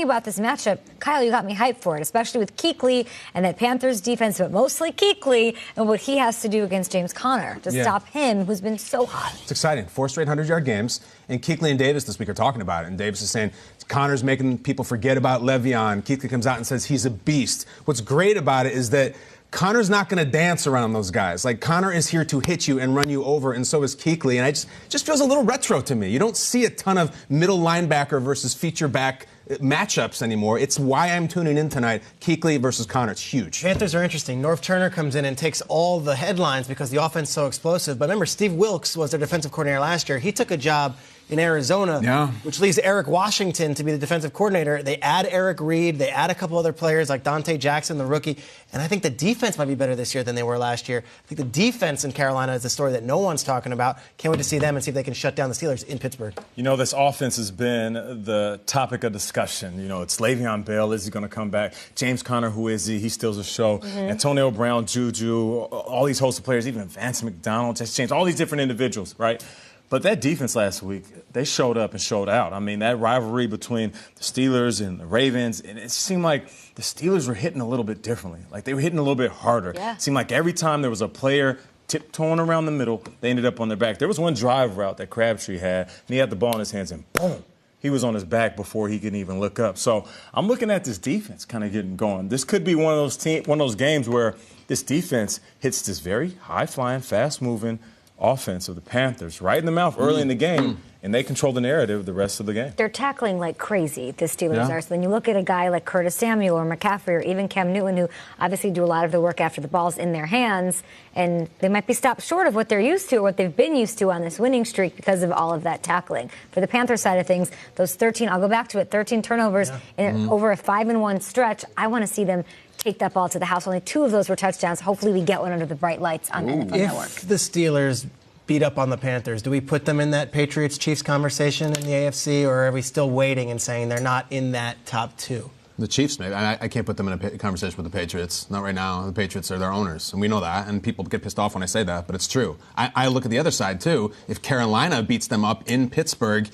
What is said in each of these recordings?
About this matchup, Kyle, you got me hyped for it, especially with Kuechly and that Panthers defense, but mostly Kuechly and what he has to do against James Conner to stop him, who's been so hot. It's exciting. 4 straight 100-yard games, and Kuechly and Davis this week are talking about it, and Davis is saying Connor's making people forget about Le'Veon. Kuechly comes out and says he's a beast. What's great about it is that Connor's not going to dance around those guys. Like, Connor is here to hit you and run you over, and so is Kuechly. And it just feels a little retro to me. You don't see a ton of middle linebacker versus feature back matchups anymore. It's why I'm tuning in tonight. Kuechly versus Connor. It's huge. Panthers are interesting. Norv Turner comes in and takes all the headlines because the offense is so explosive. But remember, Steve Wilks was their defensive coordinator last year. He took a job in Arizona, which leaves Eric Washington to be the defensive coordinator. They add Eric Reed. They add a couple other players like Dante Jackson, the rookie. And I think the defense might be better this year than they were last year. I think the defense in Carolina is the story that no one's talking about. Can't wait to see them and see if they can shut down the Steelers in Pittsburgh. You know, this offense has been the topic of discussion. You know, it's Le'Veon Bell. Is he going to come back? James Conner, who is he? He steals the show. Antonio Brown, Juju, all these hosts of players, even Vance McDonald, Jesse James, all these different individuals, right? But that defense last week, they showed up and showed out. I mean, that rivalry between the Steelers and the Ravens, and it seemed like the Steelers were hitting a little bit differently. Like, they were hitting a little bit harder. It seemed like every time there was a player tiptoeing around the middle, they ended up on their back. There was one drive route that Crabtree had, and he had the ball in his hands, and boom, he was on his back before he could even look up. So I'm looking at this defense kind of getting going. This could be one of those games where this defense hits this very high-flying, fast-moving offense of the Panthers right in the mouth early in the game, and they control the narrative the rest of the game. They're tackling like crazy, the Steelers are. So then you look at a guy like Curtis Samuel or McCaffrey or even Cam Newton, who obviously do a lot of the work after the ball's in their hands, and they might be stopped short of what they're used to or what they've been used to on this winning streak because of all of that tackling. For the Panthers side of things, those 13, I'll go back to it, 13 turnovers in over a 5-1 stretch. I want to see them take that ball to the house. Only 2 of those were touchdowns. Hopefully we get one under the bright lights on the NFL Network. If the Steelers beat up on the Panthers, do we put them in that Patriots-Chiefs conversation in the AFC, or are we still waiting and saying they're not in that top 2? The Chiefs, maybe. I can't put them in a conversation with the Patriots. Not right now. The Patriots are their owners, and we know that, and people get pissed off when I say that, but it's true. I look at the other side, too. If Carolina beats them up in Pittsburgh,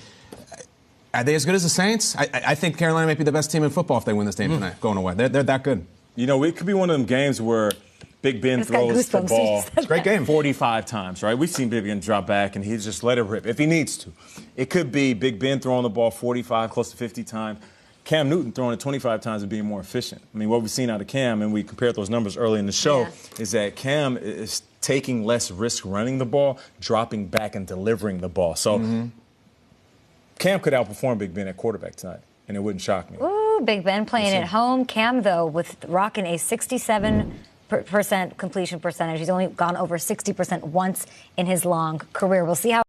are they as good as the Saints? I think Carolina might be the best team in football if they win this game tonight, going away. They're that good. You know, it could be one of them games where Big Ben throws the ball it's a great game. 45 times, right? We've seen Big Ben drop back, and he's just let it rip if he needs to. It could be Big Ben throwing the ball 45, close to 50 times. Cam Newton throwing it 25 times and being more efficient. I mean, what we've seen out of Cam, and we compared those numbers early in the show, is that Cam is taking less risk running the ball, dropping back and delivering the ball. So Cam could outperform Big Ben at quarterback tonight, and it wouldn't shock me. Ooh, Big Ben playing at home. Cam, though, with rocking a 67% completion percentage. He's only gone over 60% once in his long career. We'll see how